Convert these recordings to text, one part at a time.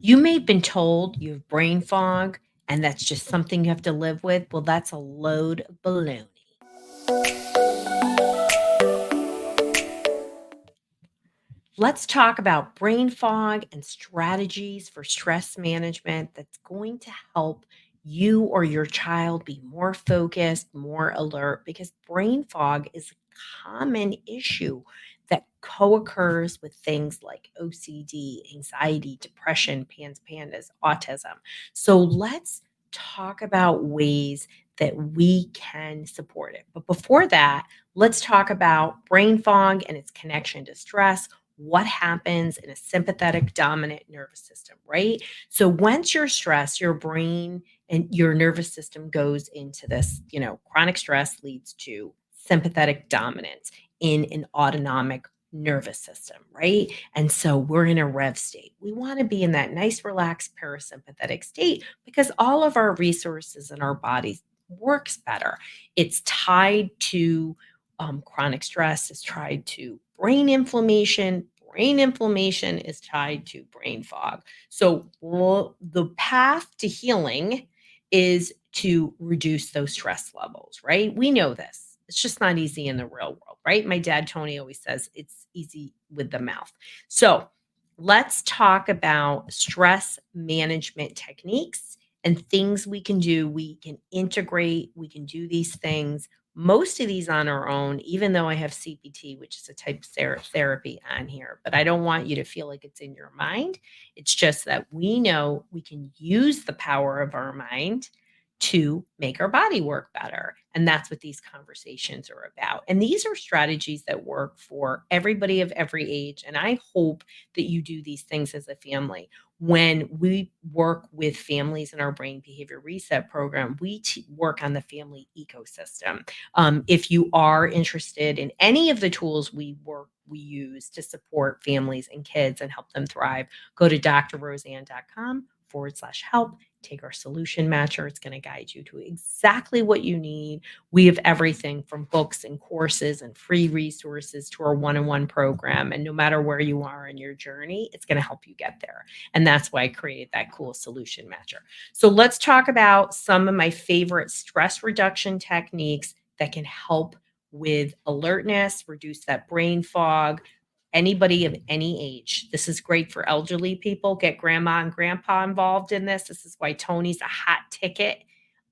You may have been told you have brain fog and that's just something you have to live with. Well, that's a load of baloney. Let's talk about brain fog and strategies for stress management that's going to help you or your child be more focused, more alert, because brain fog is a common issue that co occurs with things like OCD, anxiety, depression, pandas, autism. So let's talk about ways that we can support it. But before that, let's talk about brain fog and its connection to stress, what happens in a sympathetic dominant nervous system, right? So once you're stressed, your brain and your nervous system goes into this, chronic stress leads to sympathetic dominance in an autonomic nervous system, right? And so we're in a rev state. We want to be in that nice, relaxed parasympathetic state because all of our resources in our bodies works better. It's tied to chronic stress is tied to brain inflammation. Brain inflammation is tied to brain fog. So, the path to healing is to reduce those stress levels, right? We know this. It's just not easy in the real world, right? My dad, Tony, always says it's easy with the mouth. So, let's talk about stress management techniques and things we can do. We can integrate, we can do these things most of these on our own, even though I have CPT, which is a type of therapy on here. But I don't want you to feel like it's in your mind. It's just that we know we can use the power of our mind to make our body work better. And that's what these conversations are about. And these are strategies that work for everybody of every age. And I hope that you do these things as a family. When we work with families in our brain behavior reset program, we work on the family ecosystem. If you are interested in any of the tools we use to support families and kids and help them thrive, go to drroseann.com/help. Take our solution matcher. It's going to guide you to exactly what you need. We have everything from books and courses and free resources to our one-on-one program. And no matter where you are in your journey, it's going to help you get there. And that's why I created that cool solution matcher. So let's talk about some of my favorite stress reduction techniques that can help with alertness, reduce that brain fog. Anybody of any age. This is great for elderly people. Get grandma and grandpa involved in this. This is why Tony's a hot ticket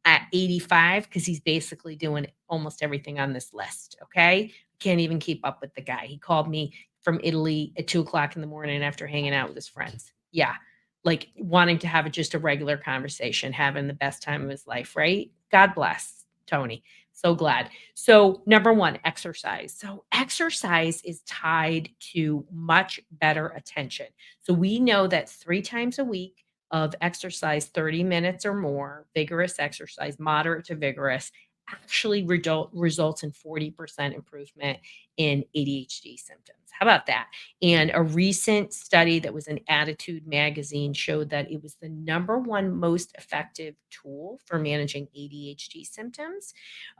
at 85 because he's basically doing almost everything on this list. Okay. Can't even keep up with the guy. He called me from Italy at 2 o'clock in the morning after hanging out with his friends. Yeah. Like wanting to have just a regular conversation, having the best time of his life, right? God bless Tony. So glad. So, number one, exercise. So, exercise is tied to much better attention. So, we know that 3 times a week of exercise, 30 minutes or more, vigorous exercise, moderate to vigorous, actually results in 40% improvement in ADHD symptoms. How about that? And a recent study that was in Attitude magazine showed that it was the number one most effective tool for managing ADHD symptoms,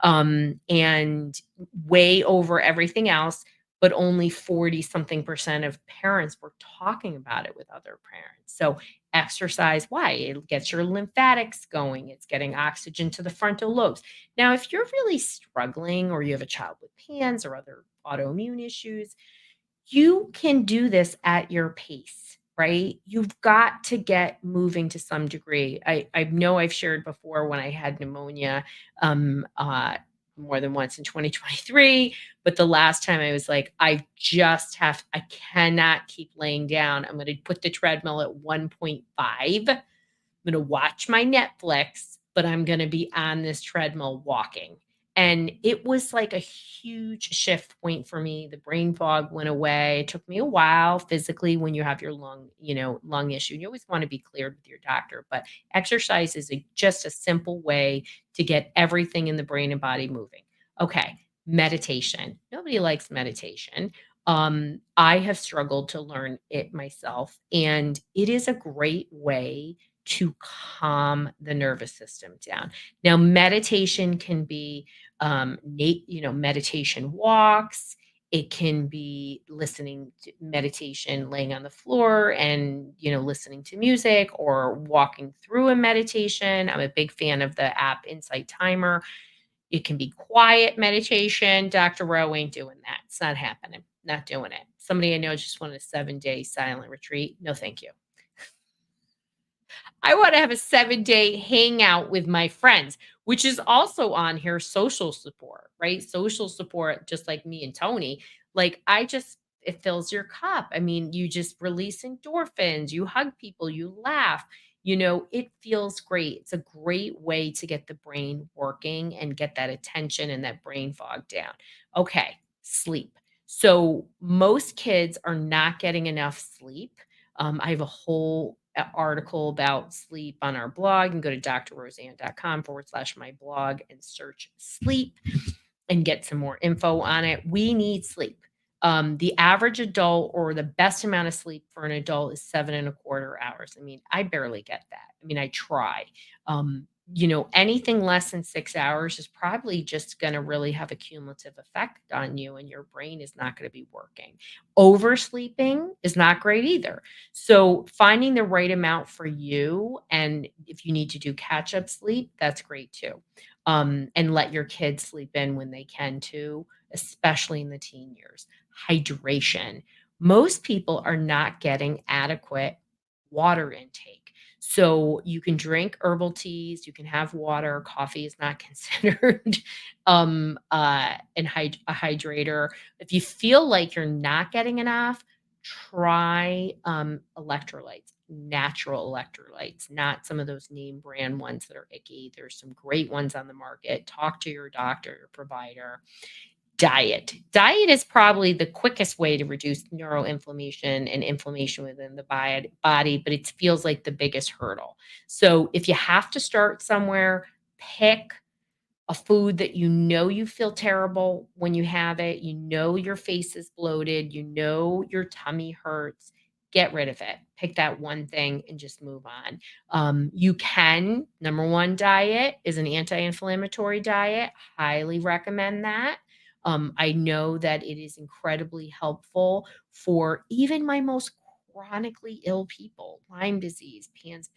and way over everything else. But only 40 something percent of parents were talking about it with other parents. So, exercise, why? It gets your lymphatics going, it's getting oxygen to the frontal lobes. Now, if you're really struggling or you have a child with PANS or other autoimmune issues, you can do this at your pace, right? You've got to get moving to some degree. I know I've shared before when I had pneumonia more than once in 2023, but the last time I was like, I cannot keep laying down. I'm going to put the treadmill at 1.5. I'm going to watch my Netflix, but I'm going to be on this treadmill walking. And it was like a huge shift point for me. The brain fog went away. It took me a while physically when you have your lung issue. You always want to be cleared with your doctor, but exercise is just a simple way to get everything in the brain and body moving. Okay, meditation. Nobody likes meditation. I have struggled to learn it myself, and it is a great way to calm the nervous system down. Now, meditation can be meditation walks. It can be listening to meditation, laying on the floor and, listening to music or walking through a meditation. I'm a big fan of the app Insight Timer. It can be quiet meditation. Dr. Rowe ain't doing that. It's not happening. Not doing it. Somebody I know just wanted a 7-day silent retreat. No, thank you. I want to have a 7-day hangout with my friends, which is also on here social support, right? Social support, just like me and Tony. Like, it fills your cup. I mean, you just release endorphins, you hug people, you laugh. It feels great. It's a great way to get the brain working and get that attention and that brain fog down. Okay, sleep. So, most kids are not getting enough sleep. I have a whole article about sleep on our blog. You can go to drroseann.com/my blog and search sleep and get some more info on it. We need sleep. The average adult or the best amount of sleep for an adult is 7.25 hours. I mean, I barely get that. I mean, I try. Anything less than 6 hours is probably just going to really have a cumulative effect on you, and your brain is not going to be working. Oversleeping is not great either. So, finding the right amount for you, and if you need to do catch up sleep, that's great too. And let your kids sleep in when they can too, especially in the teen years. Hydration. Most people are not getting adequate water intake. So you can drink herbal teas, you can have water, coffee is not considered a hydrator. If you feel like you're not getting enough, try electrolytes, natural electrolytes, not some of those name brand ones that are icky. There's some great ones on the market. Talk to your doctor, your provider. Diet is probably the quickest way to reduce neuroinflammation and inflammation within the body, but it feels like the biggest hurdle. So if you have to start somewhere, pick a food that you feel terrible when you have it, your face is bloated, your tummy hurts, get rid of it. Pick that one thing and just move on. You can, number one diet is an anti-inflammatory diet. Highly recommend that. I know that it is incredibly helpful for even my most chronically ill people, Lyme disease, PANS,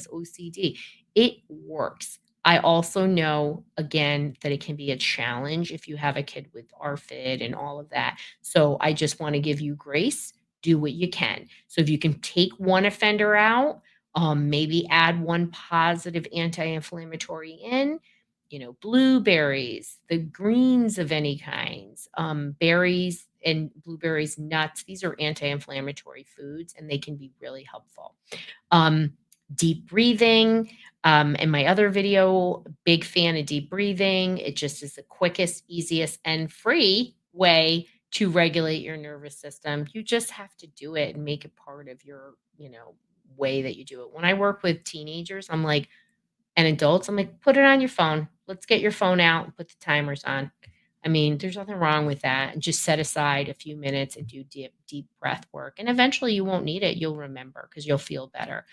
OCD. It works. I also know, again, that it can be a challenge if you have a kid with RFID and all of that. So I just want to give you grace. Do what you can. So if you can take one offender out, maybe add one positive anti-inflammatory in, blueberries, the greens of any kinds, berries and blueberries, nuts. These are anti-inflammatory foods and they can be really helpful. Um, Deep breathing. In my other video, big fan of deep breathing. It just is the quickest, easiest, and free way to regulate your nervous system. You just have to do it and make it part of your, way that you do it. When I work with teenagers, and adults, I'm like, put it on your phone. Let's get your phone out and put the timers on. I mean, there's nothing wrong with that. And just set aside a few minutes and do deep breath work. And eventually you won't need it. You'll remember because you'll feel better.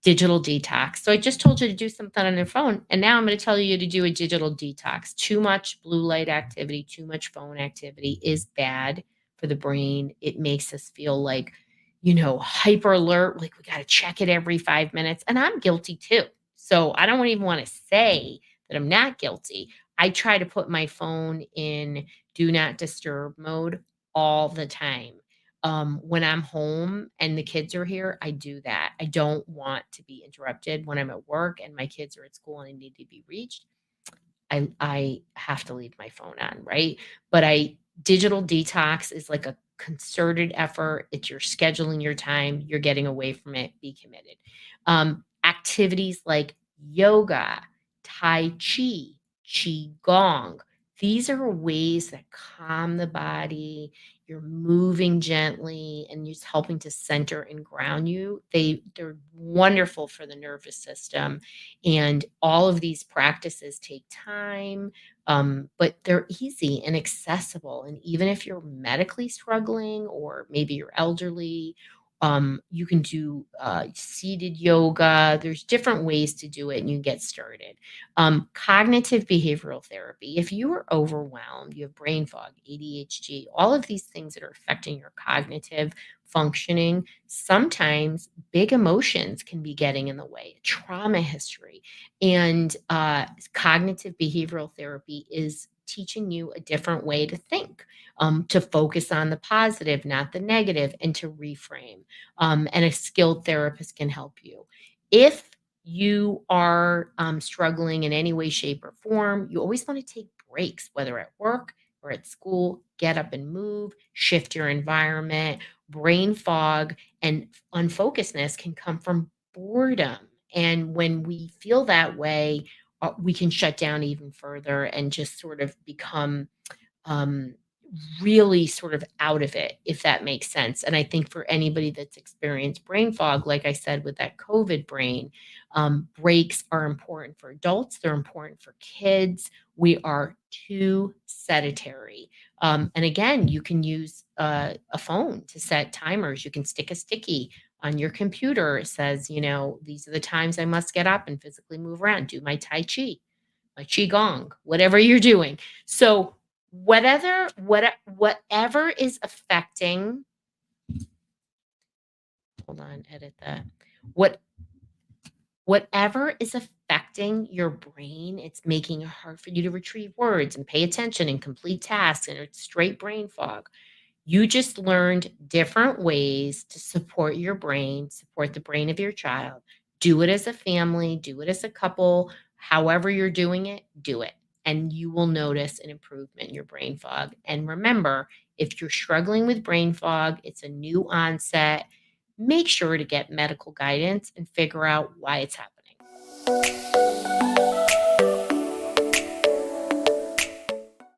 Digital detox. So I just told you to do something on your phone, and now I'm going to tell you to do a digital detox. Too much blue light activity, too much phone activity is bad for the brain. It makes us feel like, hyper alert, like we got to check it every 5 minutes. And I'm guilty too. So I don't even want to say that I'm not guilty. I try to put my phone in do not disturb mode all the time. When I'm home and the kids are here, I do that. I don't want to be interrupted when I'm at work and my kids are at school and I need to be reached. I have to leave my phone on, right? But I digital detox is like a concerted effort. It's you're scheduling your time, you're getting away from it, be committed. Activities like yoga, tai chi, qi gong. These are ways that calm the body. You're moving gently and just helping to center and ground you. They're wonderful for the nervous system, and all of these practices take time, but they're easy and accessible. And even if you're medically struggling, or maybe you're elderly, You can do seated yoga. There's different ways to do it, and you can get started. Cognitive behavioral therapy. If you are overwhelmed, you have brain fog, ADHD, all of these things that are affecting your cognitive functioning, sometimes big emotions can be getting in the way, trauma history. And cognitive behavioral therapy is teaching you a different way to think, to focus on the positive, not the negative, and to reframe. And a skilled therapist can help you. If you are struggling in any way, shape, or form, you always want to take breaks, whether at work or at school. Get up and move, shift your environment. Brain fog and unfocusedness can come from boredom. And when we feel that way, we can shut down even further and just sort of become um, really sort of out of it, if that makes sense. And I think for anybody that's experienced brain fog, like I said, with that COVID brain, breaks are important for adults. They're important for kids. We are too sedentary. And again, you can use a phone to set timers. You can stick a sticky on your computer. It says, these are the times I must get up and physically move around, do my Tai Chi, my qigong, whatever you're doing. So whatever is affecting, hold on, edit that. What whatever is affecting your brain, it's making it hard for you to retrieve words and pay attention and complete tasks, and it's straight brain fog. You just learned different ways to support your brain, support the brain of your child. Do it as a family, do it as a couple. However you're doing it, do it. And you will notice an improvement in your brain fog. And remember, if you're struggling with brain fog, it's a new onset. Make sure to get medical guidance and figure out why it's happening.